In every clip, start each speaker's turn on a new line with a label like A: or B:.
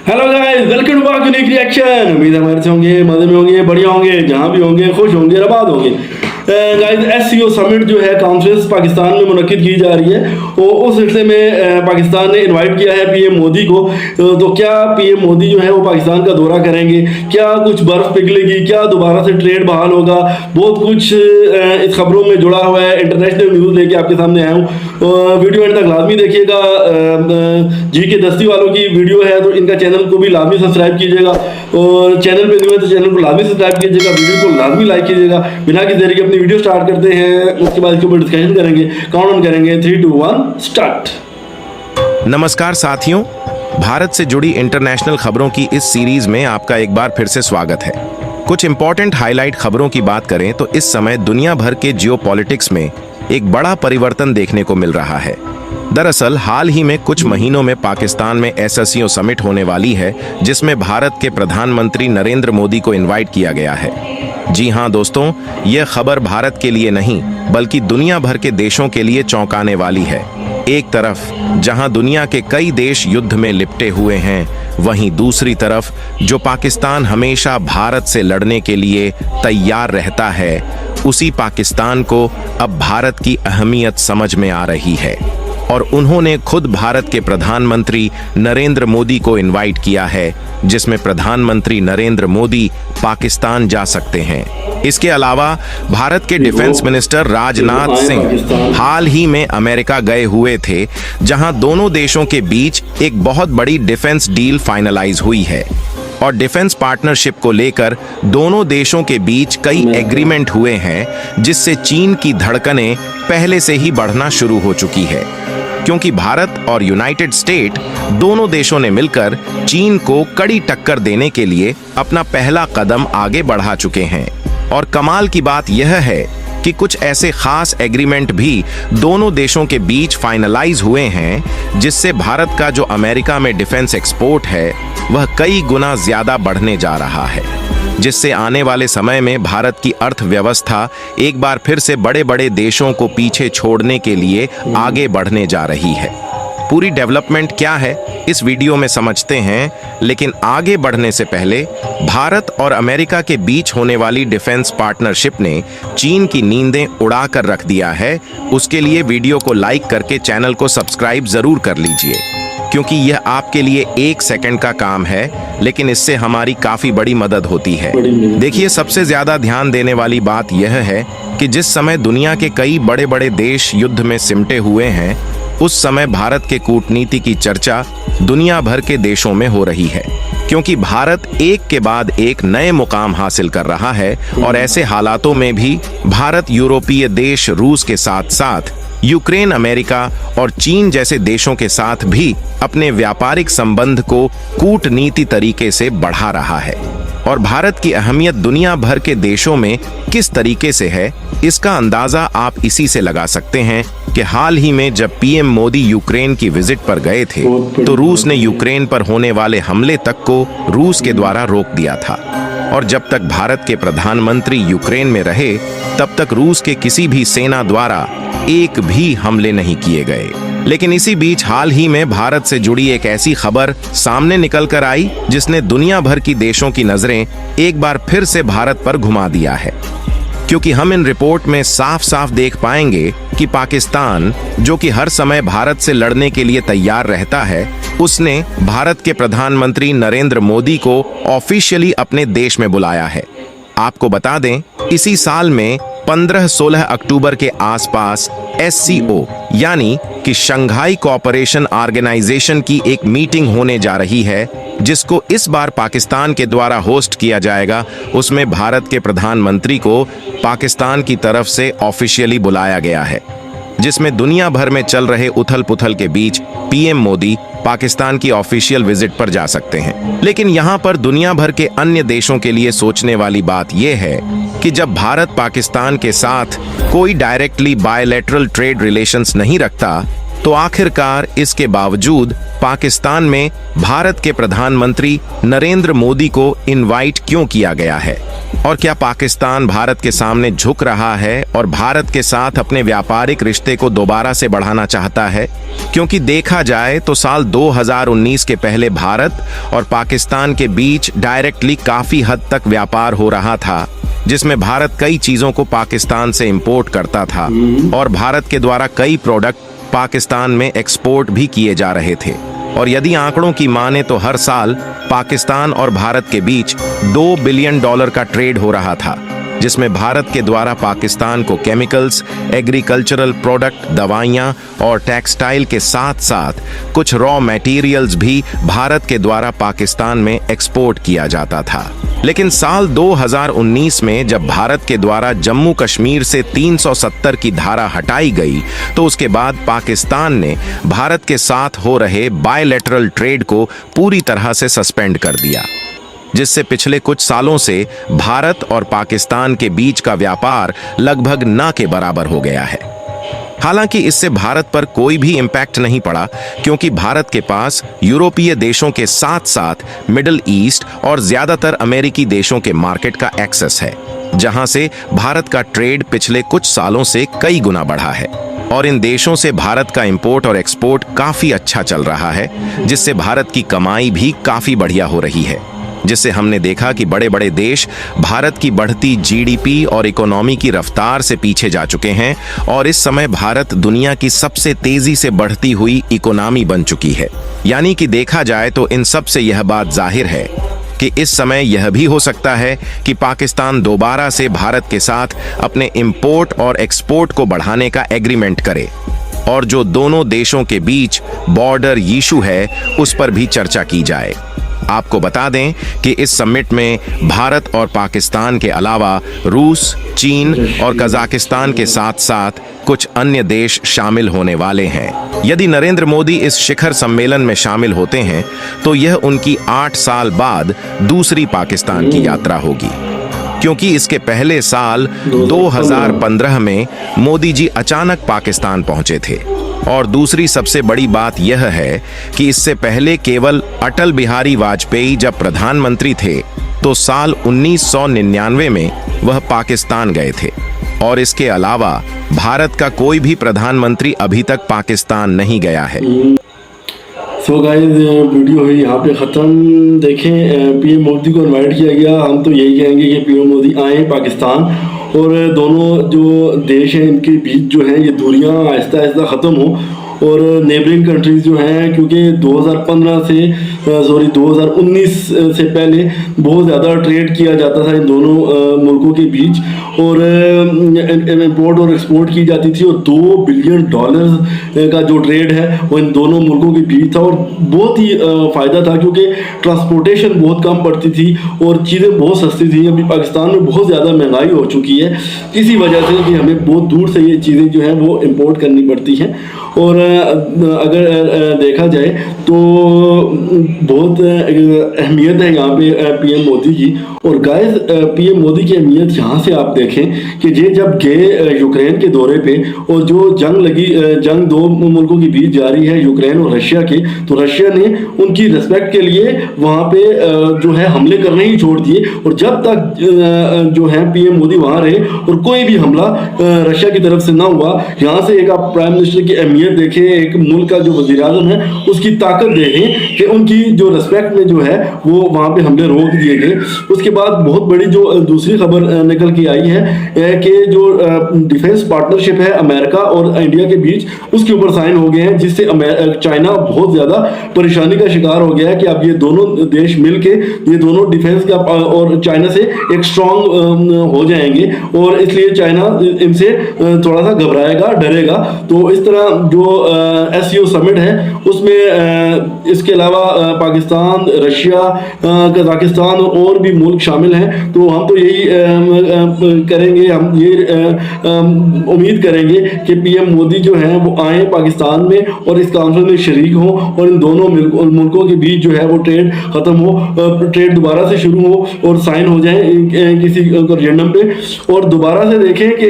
A: Hello guys, welcome to unique reaction. उम्मीद है हमारे से होंगे, मजे में होंगे, बढ़िया होंगे, जहां भी होंगे खुश होंगे, आबाद होंगे। गाइस, एससीओ समिट जो है कॉन्फ्रेंस पाकिस्तान में मुनक्किद की जा रही है और उस सिलसिले में पाकिस्तान ने इनवाइट किया है पीएम मोदी को। तो क्या पीएम मोदी जो है वो पाकिस्तान का दौरा करेंगे, क्या कुछ बर्फ पिघलेगी, क्या दोबारा से ट्रेड बहाल होगा, बहुत कुछ इस खबरों में जुड़ा हुआ है। इंटरनेशनल न्यूज़ लेके आपके सामने आया हूँ। वीडियो एंड तक लाजमी देखिएगा। जी के दस्ती वालों की वीडियो है तो इनका चैनल को भी लाजमी सब्सक्राइब कीजिएगा और चैनल पे न्यू है तो चैनल को लाजमी सब्सक्राइब कीजिएगा, वीडियो को लाजमी लाइक कीजिएगा। बिना किसी देरी के अपनी वीडियो स्टार्ट करते हैं, उसके बाद इसके ऊपर डिस्कशन करेंगे, काउंट करेंगे 3, 2, 1 स्टार्ट।
B: नमस्कार साथियों, भारत से जुड़ी इंटरनेशनल खबरों की इस सीरीज में आपका एक बार फिर से स्वागत है। कुछ इंपॉर्टेंट हाईलाइट खबरों की बात करें तो इस समय दुनिया भर के जियोपॉलिटिक्स में एक बड़ा परिवर्तन देखने को मिल रहा है। दरअसल हाल ही में कुछ महीनों में पाकिस्तान में एससीओ समिट होने वाली है, जिसमें भारत के प्रधानमंत्री नरेंद्र मोदी को इनवाइट किया गया है। जी हां दोस्तों, यह खबर भारत के लिए नहीं बल्कि दुनिया भर के देशों के लिए चौंकाने वाली है। एक तरफ जहां दुनिया के कई देश युद्ध में लिपटे हुए हैं, वहीं दूसरी तरफ जो पाकिस्तान हमेशा भारत से लड़ने के लिए तैयार रहता है, उसी पाकिस्तान को अब भारत की अहमियत समझ में आ रही है और उन्होंने खुद भारत के प्रधानमंत्री नरेंद्र मोदी को इनवाइट किया है, जिसमें प्रधानमंत्री नरेंद्र मोदी पाकिस्तान जा सकते हैं। इसके अलावा भारत के डिफेंस मिनिस्टर राजनाथ सिंह हाल ही में अमेरिका गए हुए थे, जहां दोनों देशों के बीच एक बहुत बड़ी डिफेंस डील फाइनलाइज हुई है और डिफेंस पार्टनरशिप को लेकर दोनों देशों के बीच कई एग्रीमेंट हुए हैं, जिससे चीन की धड़कनें पहले से ही बढ़ना शुरू हो चुकी है, क्योंकि भारत और यूनाइटेड स्टेट दोनों देशों ने मिलकर चीन को कड़ी टक्कर देने के लिए अपना पहला कदम आगे बढ़ा चुके हैं। और कमाल की बात यह है कि कुछ ऐसे खास एग्रीमेंट भी दोनों देशों के बीच फाइनलाइज हुए हैं, जिससे भारत का जो अमेरिका में डिफेंस एक्सपोर्ट है वह कई गुना ज्यादा बढ़ने जा रहा है, जिससे आने वाले समय में भारत की अर्थव्यवस्था एक बार फिर से बड़े बड़े देशों को पीछे छोड़ने के लिए आगे बढ़ने जा रही है। पूरी डेवलपमेंट क्या है इस वीडियो में समझते हैं, लेकिन आगे बढ़ने से पहले भारत और अमेरिका के बीच होने वाली डिफेंस पार्टनरशिप ने चीन की नींदें उड़ा कर रख दिया है। उसके लिए वीडियो को लाइक करके चैनल को सब्सक्राइब जरूर कर लीजिए, क्योंकि यह आपके लिए 1 सेकंड का काम है, लेकिन इससे हमारी काफी बड़ी मदद होती है। देखिए, सबसे ज्यादा ध्यान देने वाली बात यह है कि जिस समय दुनिया के कई बड़े बड़े देश युद्ध में सिमटे हुए हैं, उस समय भारत के कूटनीति की चर्चा दुनिया भर के देशों में हो रही है, क्योंकि भारत एक के बाद एक नए मुकाम हासिल कर रहा है और ऐसे हालातों में भी भारत यूरोपीय देश रूस के साथ साथ यूक्रेन, अमेरिका और चीन जैसे देशों के साथ भी अपने व्यापारिक संबंध को कूटनीति तरीके से बढ़ा रहा है। और भारत की अहमियत दुनिया भर के देशों में किस तरीके से है, इसका अंदाजा आप इसी से लगा सकते हैं कि हाल ही में जब पीएम मोदी यूक्रेन की विजिट पर गए थे तो रूस ने यूक्रेन पर होने वाले हमले तक को रूस के द्वारा रोक दिया था, और जब तक भारत के प्रधानमंत्री यूक्रेन में रहे तब तक रूस के किसी भी सेना द्वारा एक भी हमले नहीं किए गए। लेकिन इसी बीच हाल ही में भारत से जुड़ी एक ऐसी खबर सामने निकल कर आई, जिसने दुनिया भर की देशों की नजरें एक बार फिर से भारत पर घुमा दिया है, क्योंकि हम इन रिपोर्ट में साफ साफ देख पाएंगे कि पाकिस्तान, जो कि हर समय भारत से लड़ने के लिए तैयार रहता है, उसने भारत के प्रधानमंत्री नरेंद्र मोदी को ऑफिशियली अपने देश में बुलाया है। आपको बता दें, इसी साल में 15-16 अक्टूबर के आसपास एससीओ यानी कि शंघाई कोऑपरेशन ऑर्गेनाइजेशन की एक मीटिंग होने जा रही है, जिसको इस बार पाकिस्तान के द्वारा होस्ट किया जाएगा। उसमें भारत के प्रधानमंत्री को पाकिस्तान की तरफ से ऑफिशियली बुलाया गया है, जिसमें दुनिया भर में चल रहे उथल पुथल के बीच पीएम मोदी पाकिस्तान की ऑफिशियल विजिट पर जा सकते हैं। लेकिन यहाँ पर दुनिया भर के अन्य देशों के लिए सोचने वाली बात यह है कि जब भारत पाकिस्तान के साथ कोई डायरेक्टली बायलैटरल ट्रेड रिलेशंस नहीं रखता, तो आखिरकार इसके बावजूद पाकिस्तान में भारत के प्रधानमंत्री नरेंद्र मोदी को इनवाइट क्यों किया गया है? और क्या पाकिस्तान भारत के सामने झुक रहा है और भारत के साथ अपने व्यापारिक रिश्ते को दोबारा से बढ़ाना चाहता है? क्योंकि देखा जाए तो साल 2019 के पहले भारत और पाकिस्तान के बीच डायरेक्टली काफी हद तक व्यापार हो रहा था, जिसमें भारत कई चीजों को पाकिस्तान से इंपोर्ट करता था और भारत के द्वारा कई प्रोडक्ट पाकिस्तान में एक्सपोर्ट भी किए जा रहे थे। और यदि आंकड़ों की माने तो हर साल पाकिस्तान और भारत के बीच $2 बिलियन का ट्रेड हो रहा था, जिसमें भारत के द्वारा पाकिस्तान को केमिकल्स, एग्रीकल्चरल प्रोडक्ट, दवाइयां और टेक्सटाइल के साथ साथ कुछ रॉ मटेरियल्स भी भारत के द्वारा पाकिस्तान में एक्सपोर्ट किया जाता था। लेकिन साल 2019 में जब भारत के द्वारा जम्मू कश्मीर से 370 की धारा हटाई गई, तो उसके बाद पाकिस्तान ने भारत के साथ हो रहे बायलैटरल ट्रेड को पूरी तरह से सस्पेंड कर दिया, जिससे पिछले कुछ सालों से भारत और पाकिस्तान के बीच का व्यापार लगभग न के बराबर हो गया है। हालांकि इससे भारत पर कोई भी इम्पैक्ट नहीं पड़ा, क्योंकि भारत के पास यूरोपीय देशों के साथ साथ मिडिल ईस्ट और ज्यादातर अमेरिकी देशों के मार्केट का एक्सेस है, जहां से भारत का ट्रेड पिछले कुछ सालों से कई गुना बढ़ा है। और इन देशों से भारत का इंपोर्ट और एक्सपोर्ट काफी अच्छा चल रहा है, जिससे भारत की कमाई भी काफी बढ़िया हो रही है, जिससे हमने देखा कि बड़े बड़े देश भारत की बढ़ती जीडीपी और इकोनॉमी की रफ्तार से पीछे जा चुके हैं और इस समय भारत दुनिया की सबसे तेजी से बढ़ती हुई इकोनॉमी बन चुकी है। यानी कि देखा जाए तो इन सब से यह बात जाहिर है कि इस समय यह भी हो सकता है कि पाकिस्तान दोबारा से भारत के साथ अपने इंपोर्ट और एक्सपोर्ट को बढ़ाने का एग्रीमेंट करे और जो दोनों देशों के बीच बॉर्डर इशू है उस पर भी चर्चा की जाए। आपको बता दें कि इस समिट में भारत और पाकिस्तान के अलावा रूस, चीन और कजाकिस्तान के साथ साथ कुछ अन्य देश शामिल होने वाले हैं। यदि नरेंद्र मोदी इस शिखर सम्मेलन में शामिल होते हैं तो यह उनकी 8 साल बाद दूसरी पाकिस्तान की यात्रा होगी, क्योंकि इसके पहले साल 2015 में मोदी जी अचानक पाकिस्तान पहुंचे थे। और दूसरी सबसे बड़ी बात यह है कि इससे पहले केवल अटल बिहारी वाजपेयी जब प्रधानमंत्री थे तो साल 1999 में वह पाकिस्तान गए थे और इसके अलावा भारत का कोई भी प्रधानमंत्री अभी तक पाकिस्तान नहीं गया है।
A: सो गाइस, वीडियो है यहाँ पे ख़त्म। देखें, पीएम मोदी को इनवाइट किया गया। हम तो यही कहेंगे कि पीएम मोदी आए पाकिस्तान और दोनों जो देश हैं इनके बीच जो है ये दूरियां आहिस्ता आहिस्ता ख़त्म हो और नेबरिंग कंट्रीज़ जो हैं, क्योंकि 2019 से पहले बहुत ज़्यादा ट्रेड किया जाता था इन दोनों मुल्कों के बीच और इंपोर्ट और एक्सपोर्ट की जाती थी और $2 बिलियन का जो ट्रेड है वो इन दोनों मुल्कों के बीच था और बहुत ही फ़ायदा था, क्योंकि ट्रांसपोर्टेशन बहुत कम पड़ती थी और चीज़ें बहुत सस्ती थी। अभी पाकिस्तान में बहुत ज़्यादा महंगाई हो चुकी है, इसी वजह से कि हमें बहुत दूर से ये चीज़ें जो हैं वो इंपोर्ट करनी पड़ती हैं। और अगर देखा जाए तो बहुत अहमियत है यहाँ पे पीएम मोदी की। और गाइस, पीएम मोदी की अहमियत यहाँ से आप देखें कि ये जब गए यूक्रेन के दौरे पे और जो जंग दो मुल्कों के बीच जारी है, यूक्रेन और रशिया के, तो रशिया ने उनकी रिस्पेक्ट के लिए वहाँ पे जो है हमले करने ही छोड़ दिए। और जब तक जो है पीएम मोदी वहाँ रहे और कोई भी हमला रशिया की तरफ से ना हुआ, यहाँ से एक आप प्राइम मिनिस्टर की अहमियत देखें, एक मुल्क का जो वज़ीर आज़म है उसकी ताकत देखें कि उनकी जो रिस्पेक्ट में जो है वो वहाँ पे हमले रोक दिए गए। उसके बाद बहुत बड़ी जो दूसरी खबर निकल के आई है कि जो डिफेंस पार्टनरशिप है अमेरिका और इंडिया के बीच, उसके ऊपर साइन हो गए हैं, जिससे चाइना बहुत ज़्यादा परेशानी का शिकार हो गया है कि अब ये दोनों देश मिलके ये दोनों डिफेंस का और चाइना से एक स्ट्रॉन्ग हो जाएंगे और इसलिए चाइना इनसे थोड़ा सा घबराएगा, डरेगा। तो इस तरह जो SCO समिट है उसमें इसके अलावा पाकिस्तान, रशिया, कजाकिस्तान और भी मुल्क शामिल हैं। तो हम तो यही करेंगे, हम ये उम्मीद करेंगे कि पीएम मोदी जो हैं वो आए पाकिस्तान में और इस कॉन्फ्रेंस में शरीक हों और इन दोनों मुल्कों के बीच जो है वो ट्रेड ख़त्म हो, ट्रेड दोबारा से शुरू हो और साइन हो जाए किसी एजेंडम पे। और दोबारा से देखें कि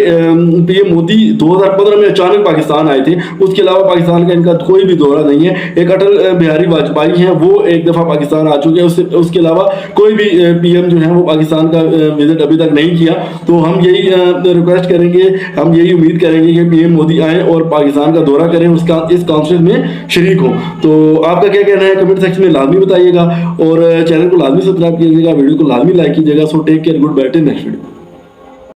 A: पीएम मोदी 2015 में अचानक पाकिस्तान आए थे, उसके अलावा पाकिस्तान का इनका कोई भी दौरा नहीं है। एक अटल बिहारी वाजपेयी हैं, वो एक दफ़ा पाकिस्तान आ चुके हैं, उसके अलावा कोई भी पीएम जो है वो पाकिस्तान का विजिट अभी तक नहीं किया। तो हम यही रिक्वेस्ट करेंगे, हम यही उम्मीद करेंगे कि पीएम मोदी आए और पाकिस्तान का दौरा करें, उसका इस कॉन्फ्रेंस में शरीक हो। तो आपका क्या कहना है कमेंट सेक्शन में लाजमी बताइएगा और चैनल को लाजमी सब्सक्राइब कीजिएगा, वीडियो को लाजमी लाइक कीजिएगा। So take care, goodbye, till next video.